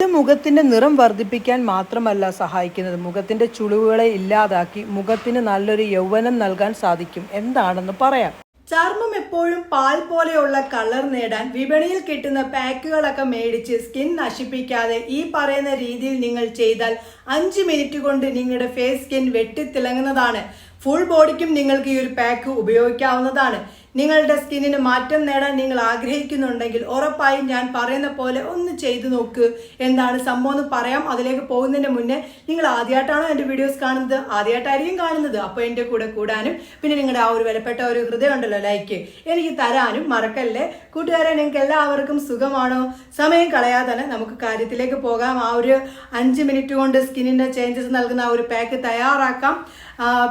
ഇത് മുഖത്തിന്റെ നിറം വർദ്ധിപ്പിക്കാൻ മാത്രമല്ല സഹായിക്കുന്നത്, മുഖത്തിന്റെ ചുളിവുകളെ ഇല്ലാതാക്കി മുഖത്തിന് നല്ലൊരു യൗവനം നൽകാൻ സാധിക്കും. എന്താണെന്ന് പറയാം. ചർമ്മം എപ്പോഴും പാൽ പോലെയുള്ള കളർ നേടാൻ വിപണിയിൽ കിട്ടുന്ന പാക്കുകളൊക്കെ മേടിച്ച് സ്കിൻ നശിപ്പിക്കാതെ ഈ പറയുന്ന രീതിയിൽ നിങ്ങൾ ചെയ്താൽ 5 മിനിറ്റ് കൊണ്ട് നിങ്ങളുടെ ഫേസ് സ്കിൻ വെട്ടിത്തിളങ്ങുന്നതാണ്. ഫുൾ ബോഡിക്കും നിങ്ങൾക്ക് ഈ ഒരു പാക്ക് ഉപയോഗിക്കാവുന്നതാണ്. നിങ്ങളുടെ സ്കിന്നിന് മാറ്റം നേടാൻ നിങ്ങൾ ആഗ്രഹിക്കുന്നുണ്ടെങ്കിൽ ഉറപ്പായും ഞാൻ പറയുന്ന പോലെ ഒന്ന് ചെയ്തു നോക്ക്. എന്താണ് സംഭവം എന്ന് പറയാം. അതിലേക്ക് പോകുന്നതിന് മുന്നേ നിങ്ങൾ ആദ്യമായിട്ടാണോ എൻ്റെ വീഡിയോസ് കാണുന്നത്? ആദ്യമായിട്ടായിരിക്കും കാണുന്നത്. അപ്പോൾ എൻ്റെ കൂടെ കൂടാനും പിന്നെ നിങ്ങളുടെ ആ ഒരു വിലപ്പെട്ട ഒരു ഹൃദയം ഉണ്ടല്ലോ ലൈക്ക് എനിക്ക് തരാനും മറക്കല്ലേ. കൂട്ടുകാരെ, നിങ്ങൾക്ക് എല്ലാവർക്കും സുഖമാണോ? സമയം കളയാതെ തന്നെ നമുക്ക് കാര്യത്തിലേക്ക് പോകാം. ആ ഒരു 5 മിനിറ്റ് കൊണ്ട് സ്കിന്നിൻ്റെ ചേഞ്ചസ് നൽകുന്ന ആ ഒരു പാക്ക് തയ്യാറാക്കാം.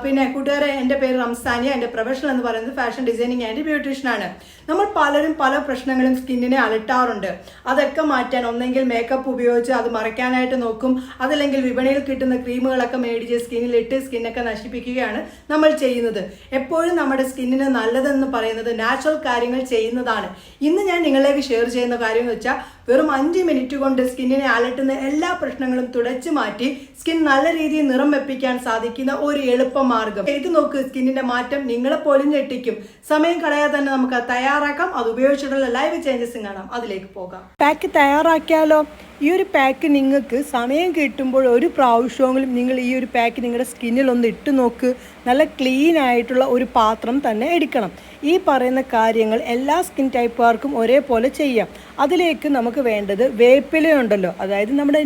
പിന്നെ കൂട്ടുകാരെ, എൻ്റെ പേര് റംസാനിയ. എൻ്റെ പ്രൊഫഷൻ എന്ന് പറയുന്നത് ഫാഷൻ ഡിസൈനിങ് ആൻഡ് ബ്യൂട്ടീഷ്യനാണ്. നമ്മൾ പലരും പല പ്രശ്നങ്ങളും സ്കിന്നിനെ അലട്ടാറുണ്ട്. അതൊക്കെ മാറ്റാൻ ഒന്നെങ്കിൽ മേക്കപ്പ് ഉപയോഗിച്ച് അത് മറയ്ക്കാനായിട്ട് നോക്കും, അതല്ലെങ്കിൽ വിപണിയിൽ കിട്ടുന്ന ക്രീമുകളൊക്കെ മേടിച്ച് സ്കിന്നിലിട്ട് സ്കിന്നൊക്കെ നശിപ്പിക്കുകയാണ് നമ്മൾ ചെയ്യുന്നത്. എപ്പോഴും നമ്മുടെ സ്കിന്നിന് നല്ലതെന്ന് പറയുന്നത് നാച്ചുറൽ കാര്യങ്ങൾ ചെയ്യുന്നതാണ്. ഇന്ന് ഞാൻ നിങ്ങളിലേക്ക് ഷെയർ ചെയ്യുന്ന കാര്യം എന്ന് വെച്ചാൽ വെറും 5 മിനിറ്റ് കൊണ്ട് സ്കിന്നിനെ അലട്ടുന്ന എല്ലാ പ്രശ്നങ്ങളും തുടച്ചു മാറ്റി സ്കിൻ നല്ല രീതിയിൽ നിറം വെപ്പിക്കാൻ സാധിക്കുന്ന ഒരു എളുപ്പമാർഗം. ചെയ്തു നോക്ക്, സ്കിന്നിന്റെ മാറ്റം നിങ്ങളെ പോലും ഞെട്ടിക്കും. സമയം കളയാതെ തന്നെ നമുക്ക് തയ്യാറാക്കാം. അത് ഉപയോഗിച്ചിട്ടുള്ള ലൈവ് ചേഞ്ചസും കാണാം. അതിലേക്ക് പോകാം. പാക്ക് തയ്യാറാക്കിയാലോ? ഈ ഒരു പാക്ക് നിങ്ങൾക്ക് സമയം കിട്ടുമ്പോൾ ഒരു പ്രാവശ്യമെങ്കിലും നിങ്ങൾ ഈ ഒരു പാക്ക് നിങ്ങളുടെ സ്കിന്നിൽ ഒന്ന് ഇട്ട് നോക്ക്. നല്ല ക്ലീൻ ആയിട്ടുള്ള ഒരു പാത്രം തന്നെ എടുക്കണം. ഈ പറയുന്ന കാര്യങ്ങൾ എല്ലാ സ്കിൻ ടൈപ്പുകാർക്കും ഒരേപോലെ ചെയ്യാം. അതിലേക്ക് നമുക്ക് വേണ്ടത് വേപ്പിലയുണ്ടല്ലോ, അതായത് നമ്മുടെ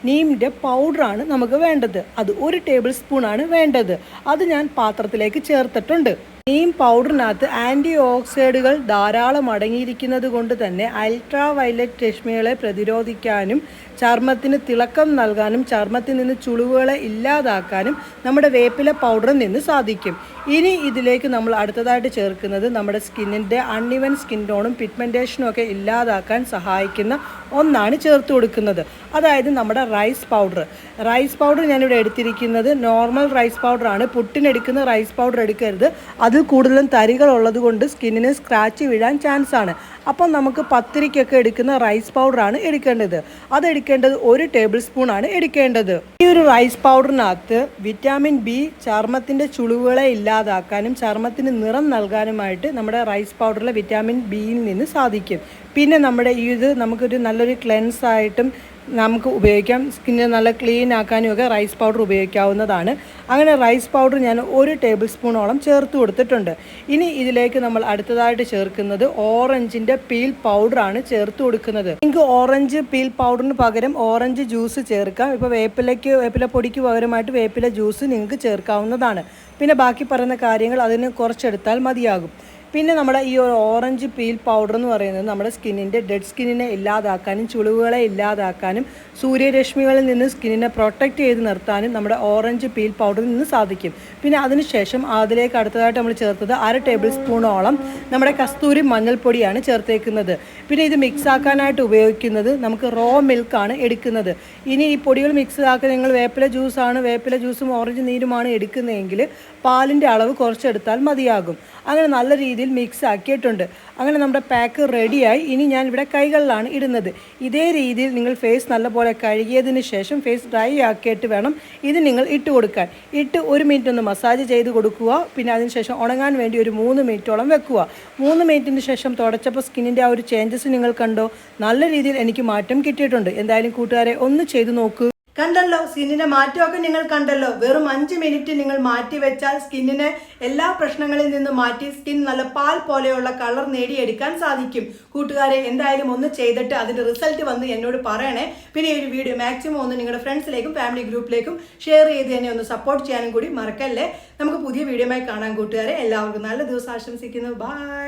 നീമിൻ്റെ പൗഡറാണ് നമുക്ക് വേണ്ടത്. അത് 1 ടേബിൾ സ്പൂണാണ് വേണ്ടത്. അത് ഞാൻ പാത്രത്തിലേക്ക് ചേർത്തിട്ടുണ്ട്. നീം പൗഡറിനകത്ത് ആൻറ്റി ഓക്സൈഡുകൾ ധാരാളം അടങ്ങിയിരിക്കുന്നത് കൊണ്ട് തന്നെ അൾട്രാ വയലറ്റ് രശ്മികളെ പ്രതിരോധിക്കാനും ചർമ്മത്തിന് തിളക്കം നൽകാനും ചർമ്മത്തിൽ നിന്ന് ചുളിവുകളെ ഇല്ലാതാക്കാനും നമ്മുടെ വേപ്പില പൗഡറിൽ നിന്ന് സാധിക്കും. ഇനി ഇതിലേക്ക് നമ്മൾ അടുത്തതായിട്ട് ചേർക്കുന്നത് നമ്മുടെ സ്കിന്നിൻ്റെ അൺഇവൻ സ്കിൻ ടോണും പിഗ്മെൻറ്റേഷനും ഒക്കെ ഇല്ലാതാക്കാൻ സഹായിക്കുന്ന ഒന്നാണ് ചേർത്ത് കൊടുക്കുന്നത്. അതായത് നമ്മുടെ റൈസ് പൗഡർ ഞാനിവിടെ എടുത്തിരിക്കുന്നത് നോർമൽ റൈസ് പൗഡറാണ്. പുട്ടിനെടുക്കുന്ന റൈസ് പൗഡർ എടുക്കരുത്. അതിൽ കൂടുതലും തരികളുള്ളത് കൊണ്ട് സ്കിന്നിന് സ്ക്രാച്ച് വീഴാൻ ചാൻസ് ആണ്. അപ്പം നമുക്ക് പത്തിരിക്കൊക്കെ എടുക്കുന്ന റൈസ് പൗഡറാണ് എടുക്കേണ്ടത്. അതെടുക്കേണ്ടത് 1 ടേബിൾ സ്പൂൺ ആണ് എടുക്കേണ്ടത്. ഈ ഒരു റൈസ് പൗഡറിനകത്ത് വിറ്റാമിൻ ബി ചർമ്മത്തിൻ്റെ ചുളിവുകളെ ഇല്ലാതാക്കാനും ചർമ്മത്തിന് നിറം നൽകാനുമായിട്ട് നമ്മുടെ റൈസ് പൗഡറിലെ വിറ്റാമിൻ ബിയിൽ നിന്ന് സാധിക്കും. പിന്നെ നമ്മുടെ നമുക്കൊരു നല്ലൊരു ക്ലെൻസ് ആയിട്ടും നമുക്ക് ഉപയോഗിക്കാം. സ്കിന്നെ നല്ല ക്ലീൻ ആക്കാനും ഒക്കെ റൈസ് പൗഡർ ഉപയോഗിക്കാവുന്നതാണ്. അങ്ങനെ റൈസ് പൗഡർ ഞാൻ 1 ടേബിൾ സ്പൂണോളം ചേർത്ത് കൊടുത്തിട്ടുണ്ട്. ഇനി ഇതിലേക്ക് നമ്മൾ അടുത്തതായിട്ട് ചേർക്കുന്നത് ഓറഞ്ചിൻ്റെ പീൽ പൗഡറാണ് ചേർത്ത് കൊടുക്കുന്നത്. നിങ്ങൾക്ക് ഓറഞ്ച് പീൽ പൗഡറിന് പകരം ഓറഞ്ച് ജ്യൂസ് ചേർക്കാം. ഇപ്പോൾ വേപ്പില പൊടിക്ക് പകരമായിട്ട് വേപ്പില ജ്യൂസ് നിങ്ങൾക്ക് ചേർക്കാവുന്നതാണ്. പിന്നെ ബാക്കി പറയുന്ന കാര്യങ്ങൾ അതിന് കുറച്ചെടുത്താൽ മതിയാകും. പിന്നെ നമ്മുടെ ഈ ഒരു ഓറഞ്ച് പീൽ പൗഡർ എന്ന് പറയുന്നത് നമ്മുടെ സ്കിന്നിൻ്റെ ഡെഡ് സ്കിന്നിനെ ഇല്ലാതാക്കാനും ചുളിവുകളെ ഇല്ലാതാക്കാനും സൂര്യരശ്മികളിൽ നിന്ന് സ്കിന്നിനെ പ്രൊട്ടക്റ്റ് ചെയ്ത് നിർത്താനും നമ്മുടെ ഓറഞ്ച് പീൽ പൗഡറിൽ നിന്ന് സാധിക്കും. പിന്നെ അതിനുശേഷം അതിലേക്ക് അടുത്തതായിട്ട് നമ്മൾ ചേർത്തത് 1/2 ടേബിൾ സ്പൂണോളം നമ്മുടെ കസ്തൂരി മഞ്ഞൾപ്പൊടിയാണ് ചേർത്തേക്കുന്നത്. പിന്നെ ഇത് മിക്സ് ആക്കാനായിട്ട് ഉപയോഗിക്കുന്നത് നമുക്ക് റോ മിൽക്കാണ് എടുക്കുന്നത്. ഇനി ഈ പൊടികൾ മിക്സ് ആക്കാൻ നിങ്ങൾ വേപ്പില ജ്യൂസും ഓറഞ്ച് നീരുമാണ് എടുക്കുന്നതെങ്കിൽ പാലിൻ്റെ അളവ് കുറച്ചെടുത്താൽ മതിയാകും. അങ്ങനെ നല്ല രീതിയിൽ മിക്സ് ആക്കിയിട്ടുണ്ട്. അങ്ങനെ നമ്മുടെ പാക്ക് റെഡിയായി. ഇനി ഞാൻ ഇവിടെ കൈകളിലാണ് ഇടുന്നത്. ഇതേ രീതിയിൽ നിങ്ങൾ ഫേസ് നല്ലപോലെ കഴുകിയതിന് ശേഷം ഫേസ് ഡ്രൈ ആക്കിയിട്ട് വേണം ഇത് നിങ്ങൾ ഇട്ട് കൊടുക്കാൻ. 1 മിനിറ്റ് ഒന്ന് മസാജ് ചെയ്ത് കൊടുക്കുക. പിന്നെ അതിനുശേഷം ഉണങ്ങാൻ വേണ്ടി ഒരു 3 മിനിറ്റോളം വെക്കുക. 3 മിനിറ്റിന് ശേഷം തുടച്ചപ്പോൾ സ്കിന്നിൻ്റെ ആ ഒരു ചേഞ്ചസ് നിങ്ങൾ കണ്ടോ? നല്ല രീതിയിൽ എനിക്ക് മാറ്റം കിട്ടിയിട്ടുണ്ട്. എന്തായാലും കൂട്ടുകാരെ ഒന്ന് ചെയ്ത് നോക്കൂ. കണ്ടല്ലോ, സ്കിന്നിന്റെ മാറ്റമൊക്കെ നിങ്ങൾ കണ്ടല്ലോ. വെറും 5 മിനിറ്റ് നിങ്ങൾ മാറ്റി വെച്ചാൽ സ്കിന്നിനെ എല്ലാ പ്രശ്നങ്ങളിൽ നിന്നും മാറ്റി സ്കിൻ നല്ല പാൽ പോലെയുള്ള കളർ നേടിയെടുക്കാൻ സാധിക്കും. കൂട്ടുകാരെ, എന്തായാലും ഒന്ന് ചെയ്തിട്ട് അതിന്റെ റിസൾട്ട് വന്ന് എന്നോട് പറയണേ. പിന്നെ ഈ ഒരു വീഡിയോ മാക്സിമം ഒന്ന് നിങ്ങളുടെ ഫ്രണ്ട്സിലേക്കും ഫാമിലി ഗ്രൂപ്പിലേക്കും ഷെയർ ചെയ്ത് തന്നെ ഒന്ന് സപ്പോർട്ട് ചെയ്യാനും കൂടി മറക്കല്ലേ. നമുക്ക് പുതിയ വീഡിയോയുമായി കാണാൻ കൂട്ടുകാരെ. എല്ലാവർക്കും നല്ല ദിവസം ആശംസിക്കുന്നു. ബൈ.